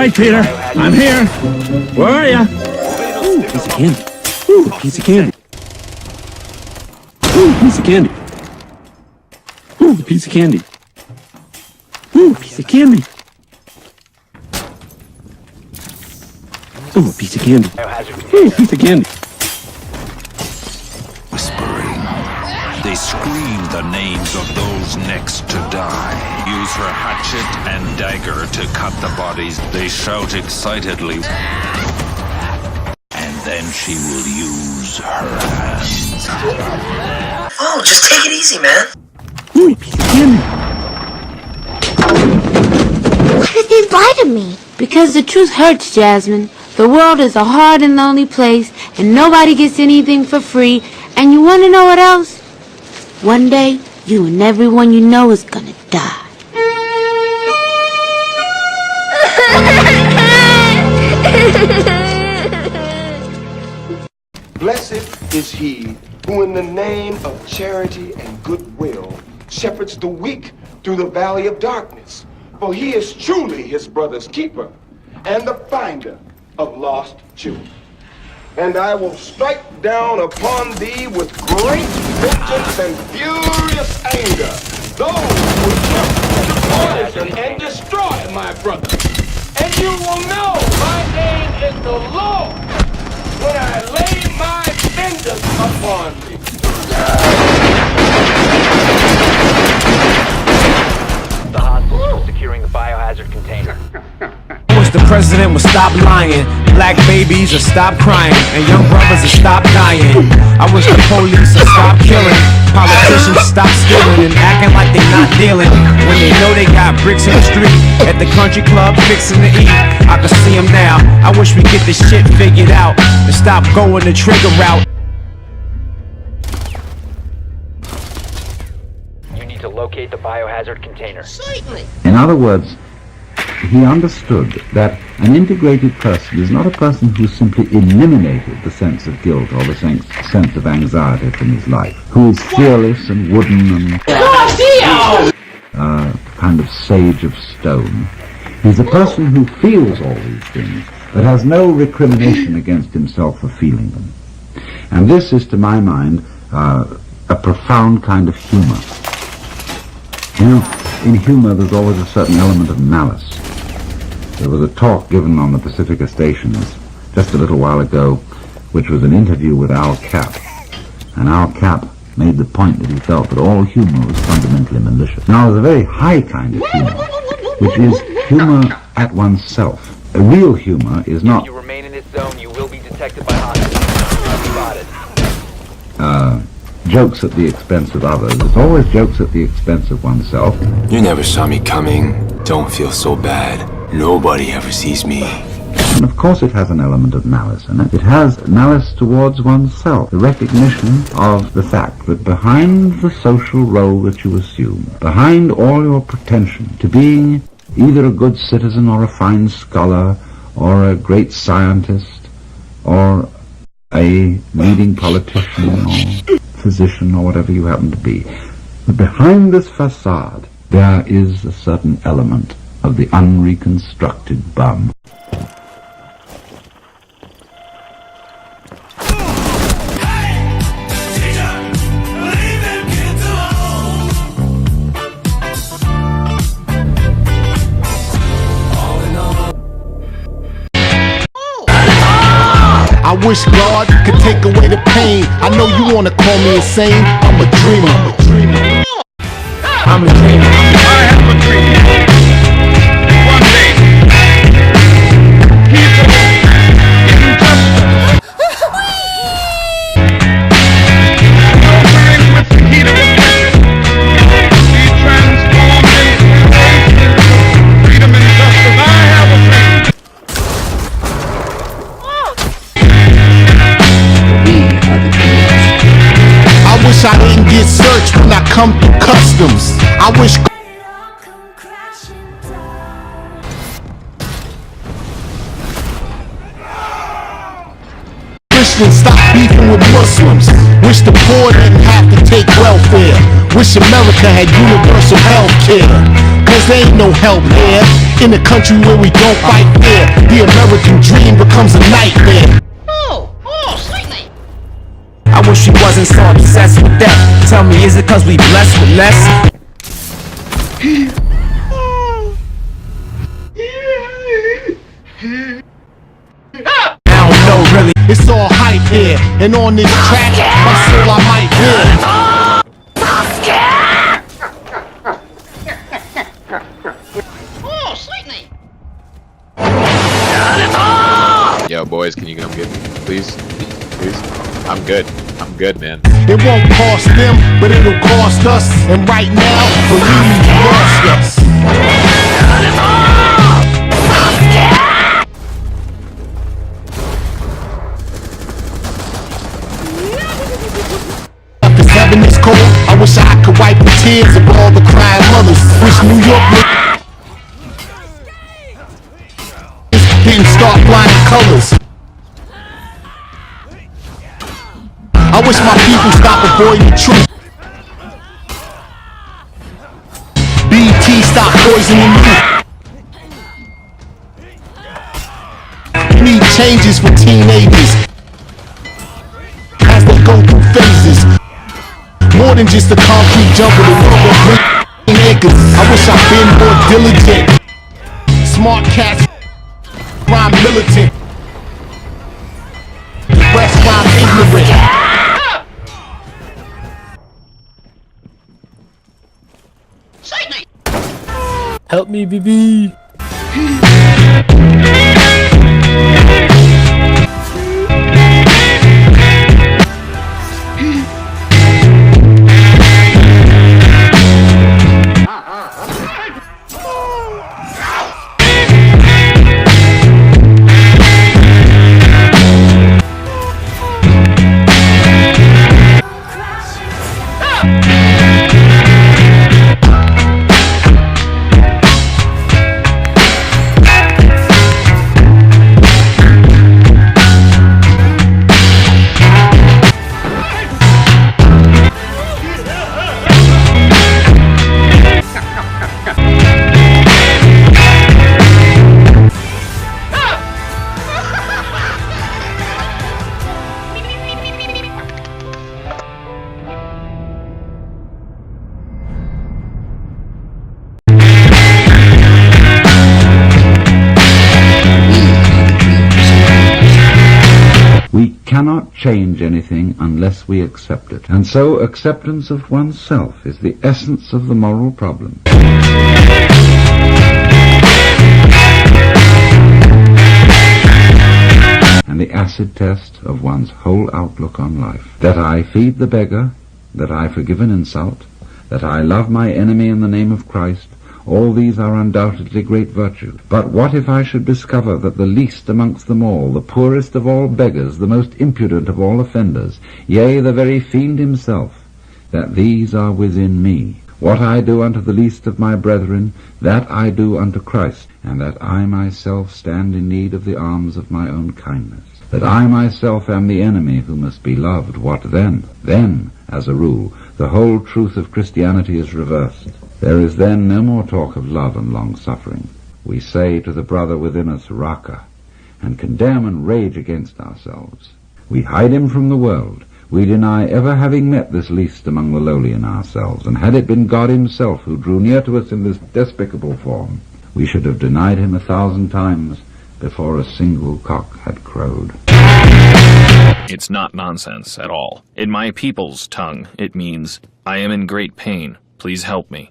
Hi, Peter. I'm here. Where are ya? Ooh, piece of candy. Ooh, piece of candy. Ooh, piece of candy. Ooh, piece of candy. Ooh, piece of candy. Ooh, a piece of candy. Ooh, a piece of candy. Whispering. They scream the names of those next to die. Use her hatchet and dagger to cut the bodies. They shout excitedly. And then she will use her hands. Oh, just take it easy, man. Ooh, a piece of candy. Why did they lie to me? Because the truth hurts, Jasmine. The world is a hard and lonely place, and nobody gets anything for free. And you want to know what else? One day, you and everyone you know is gonna die. Blessed is he who in the name of charity and goodwill shepherds the weak through the valley of darkness. For he is truly his brother's keeper and the finder of lost children. And I will strike down upon thee with great vengeance and furious anger those who attempt to poison and destroy my brother. And you will know my name is the Lord when I lay my vengeance upon thee. The hostiles were securing the biohazard container. The president would stop lying, black babies would stop crying, and young brothers would stop dying. I wish the police would stop killing, politicians stop stealing and acting like they're not dealing when they know they got bricks in the street at the country club fixing to eat. I can see them now. I wish we get this shit figured out and stop going the trigger route. You need to locate the biohazard container. In other words, he understood that an integrated person is not a person who simply eliminated the sense of guilt or the sense of anxiety from his life, who is fearless and wooden and kind of sage of stone. He's a person who feels all these things, but has no recrimination against himself for feeling them. And this is, to my mind, a profound kind of humor. You know, in humor there's always a certain element of malice. There was a talk given on the Pacifica stations just a little while ago, which was an interview with Al Capp. And Al Capp made the point that he felt that all humor was fundamentally malicious. Now, there's a very high kind of humor, which is humor at oneself. A real humor is not... If you remain in this zone, you will be detected by hostiles. Spotted. Jokes at the expense of others. It's always jokes at the expense of oneself. You never saw me coming. Don't feel so bad. Nobody ever sees me. And of course it has an element of malice in it. It has malice towards oneself. The recognition of the fact that behind the social role that you assume, behind all your pretension to being either a good citizen or a fine scholar or a great scientist or a leading politician or physician or whatever you happen to be, but behind this facade there is a certain element of the unreconstructed bum. I wish God could take away the pain. I know you wanna call me insane. I'm a dreamer. I'm a dreamer. I have a dream. One day, people in justice filtering with the heat of oppression, be transformed into freedom and justice. I have a dream. I wish I didn't get searched when I come through customs. I wish Christians stop beefing with Muslims. Wish the poor didn't have to take welfare. Wish America had universal health care. Cause there ain't no help here. In a country where we don't fight fair, the American dream becomes a nightmare. Slightly. I wish he wasn't so obsessed with that. Tell me, is it cause we blessed with less? I don't know really. It's all hype here, and on this track, that's all I might hear. Slightly. Yo, boys, can you come get me, please? Please? I'm good, man. It won't cost them, but it'll cost us. And right now, believe me, you lost us. If heaven is cold, I wish I could wipe the tears of all the crying mothers. Wish New York didn't start flying colors. I wish my people stop avoiding the truth. BT stop poisoning you. Need changes for teenagers as they go through phases. More than just a concrete jungle, the world of green acres. I wish I'd been more diligent. Smart cats, rhyme militant. Rest rhyme ignorant. Help me, BB. We cannot change anything unless we accept it. And so acceptance of oneself is the essence of the moral problem. And the acid test of one's whole outlook on life. That I feed the beggar, that I forgive an insult, that I love my enemy in the name of Christ, all these are undoubtedly great virtues. But what if I should discover that the least amongst them all, the poorest of all beggars, the most impudent of all offenders, yea, the very fiend himself, that these are within me? What I do unto the least of my brethren, that I do unto Christ, and that I myself stand in need of the alms of my own kindness. That I myself am the enemy who must be loved, what then? Then, as a rule, the whole truth of Christianity is reversed. There is then no more talk of love and long-suffering. We say to the brother within us, Raka, and condemn and rage against ourselves. We hide him from the world. We deny ever having met this least among the lowly in ourselves, and had it been God himself who drew near to us in this despicable form, we should have denied him 1,000 times before a single cock had crowed. It's not nonsense at all. In my people's tongue, it means, I am in great pain. Please help me.